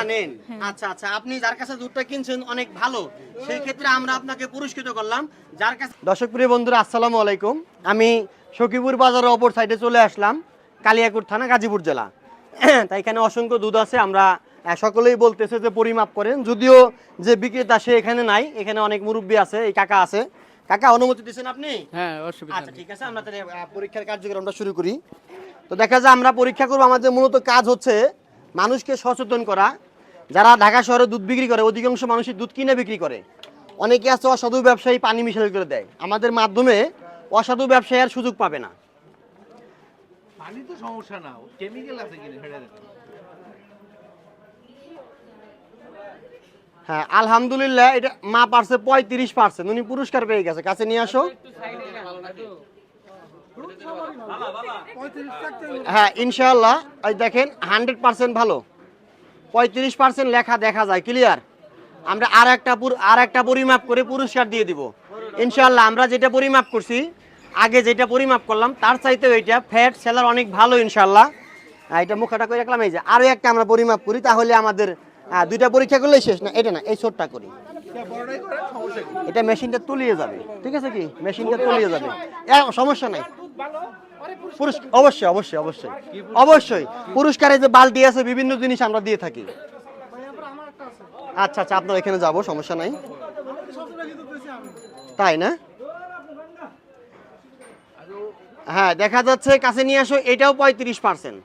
জানেন। আচ্ছা আচ্ছা, আপনি যার কাছে দুধটা কিনছেন অনেক ভালো, সেই ক্ষেত্রে আমরা আপনাকে পুরস্কৃত করলাম। যার কাছে দর্শক প্রিয় বন্ধুরা, আসসালামু আলাইকুম। আমি সখীপুর বাজারের অপর সাইডে চলে আসলাম, কালিয়াকৈর থানা, গাজীপুর জেলা। তাই এখানে অসংখ্য দুধ আছে। আমরা সকলেই বলতেছে যে পরিমাপ করেন, যদিও যে বিক্রেতা সে এখানে নাই, এখানে অনেক মুরব্বী আছে, এই কাকা আছে। কাকা, অনুমতি দিচ্ছেন আপনি? হ্যাঁ, অসুবিধা আচ্ছা নেই। ঠিক আছে, আমরা তাহলে পরীক্ষার কার্যক্রমটা শুরু করি। তো দেখা যায় আমরা পরীক্ষা করবো, আমাদের মূলত কাজ হচ্ছে মানুষকে সচেতন করা। যারা ঢাকা শহরে দুধ বিক্রি করে, অধিকাংশ মানুষই দুধ কিনে বিক্রি করে। অনেকে আছে অসাধু ব্যবসায়ী পানি মিশাল করে দেয়, আমাদের মাধ্যমে অসাধু ব্যবসায়ী আর সুযোগ পাবে না। পানি তো সমস্যা না, কেমিক্যাল আছে কিনা সেটা দেখুন। হ্যাঁ আলহামদুলিল্লাহ, এটা মা পারছে 35%, উনি পুরস্কার পেয়ে গেছে। কাছে নিয়ে আসো। হ্যাঁ ইনশাআল্লাহ, এই দেখেন 100% ভালো, 35% লেখা দেখা যায় ক্লিয়ার। আমরা আর একটা পরিমাপ করে পুরস্কার দিয়ে দিব ইনশাআল্লাহ। আমরা যেটা পরিমাপ করছি, আগে যেটা পরিমাপ করলাম তার চাইতে এইটা ফ্যাট সেলার অনেক ভালো ইনশাআল্লাহ। এটা মুখাটা করে রাখলাম। এই যে আরো একটা আমরা পরিমাপ করি, তাহলে আমাদের দুইটা পরীক্ষা করলেই শেষ না। এটা না, এই ছোটটা করি, এটা মেশিনটা তুলিয়ে যাবে। ঠিক আছে, কি মেশিনটা তুলিয়ে যাবে, সমস্যা নাই। অবশ্যই অবশ্যই অবশ্যই অবশ্যই পুরস্কারে যে বালতি আছে, বিভিন্ন জিনিস আমরা দিয়ে থাকি। আচ্ছা আচ্ছা, আপনার এখানে যাব, সমস্যা নাই। তাই না? হ্যাঁ দেখা যাচ্ছে, কাছে নিয়ে আসো। এটাও 35%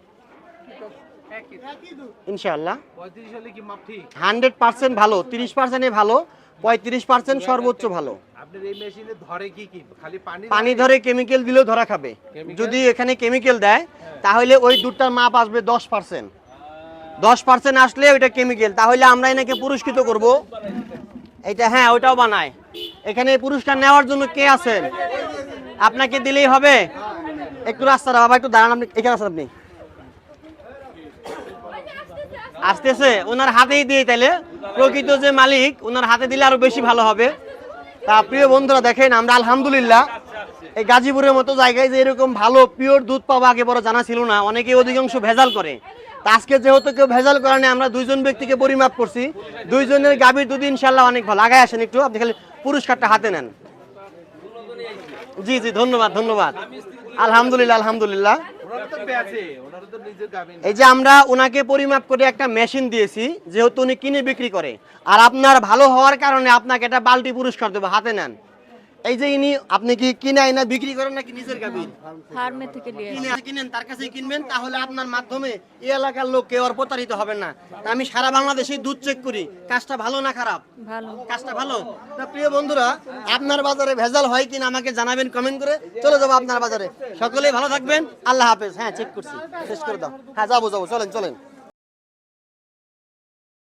ইনশাআল্লাহ। 35 হলে কি মাপ ঠিক? 100% ভালো, 30% ভালো, 35% সর্বোচ্চ ভালো। আপনার এই মেশিনে ধরে কি কি? খালি পানি ধরে, কেমিক্যাল দিলেও ধরা খাবে। যদি এখানে কেমিক্যাল দেয় তাহলে ওই দুধটার মাপ আসবে 10%। 10% আসলে ওইটা কেমিক্যাল, তাহলে আমরা এনাকে পুরস্কৃত করব। এটা হ্যাঁ, ওইটাও বানায়। এখানে পুরস্কার নেওয়ার জন্য কে আছেন? আপনাকে দিলেই হবে। একটু রাস্তাটা বাবা, একটু দাঁড়ান, আপনি এখানে আছেন। আপনি আসতেছে, ওনার হাতেই দিয়ে, তাইলে প্রকৃত যে মালিক ওনার হাতে দিলে আরো বেশি ভালো হবে। তা প্রিয় বন্ধুরা দেখেন, আমরা আলহামদুলিল্লাহ এই গাজীপুরের মতো জায়গায় যে এরকম ভালো পিওর দুধ পাবো আগে বড় জানা ছিল না। অনেকে অধিকাংশ ভেজাল করে। তা আজকে যেহেতু কেউ ভেজাল করে না, আমরা দুইজন ব্যক্তিকে পরিমাপ করছি, দুইজনের গাভীর দুধ ইনশাল্লাহ অনেক ভালো। আগায় আসেন একটু, আপনি খালি পুরস্কারটা হাতে নেন। জি জি, ধন্যবাদ ধন্যবাদ। আলহামদুলিল্লাহ আলহামদুলিল্লাহ। ওনারা তো বেচে, ওনারা তো নিজের গাবিন। এই যে আমরা ওনাকে পরিমাপ করে একটা মেশিন দিয়েছি, যেহেতু উনি কিনে বিক্রি করে, আর আপনার ভালো হওয়ার কারণে আপনাকে একটা বালতি পুরস্কার দেবো, হাতে নেন। এই যে ইনি, আপনি কি কিনে আইনা বিক্রি করেন নাকি নিজের গাভীর? ফার্মে থেকে নিয়ে আসি। কিনেন, তার কাছেই কিনবেন, তাহলে আপনার মাধ্যমে এই এলাকার লোক কেউ আর প্রতারিত হবেন না। তা আমি সারা বাংলাদেশে দুধ চেক করি, কাজটা ভালো না খারাপ? ভালো। কাজটা ভালো। তা প্রিয় বন্ধুরা, আপনার বাজারে ভেজাল হয় কিনা আমাকে জানাবেন কমেন্ট করে। চলে যাবো আপনার বাজারে। সকলেই ভালো থাকবেন, আল্লাহ হাফেজ। হ্যাঁ চেক করছি, শেষ করে দাও। হ্যাঁ যাবো যাবো, চলেন চলেন।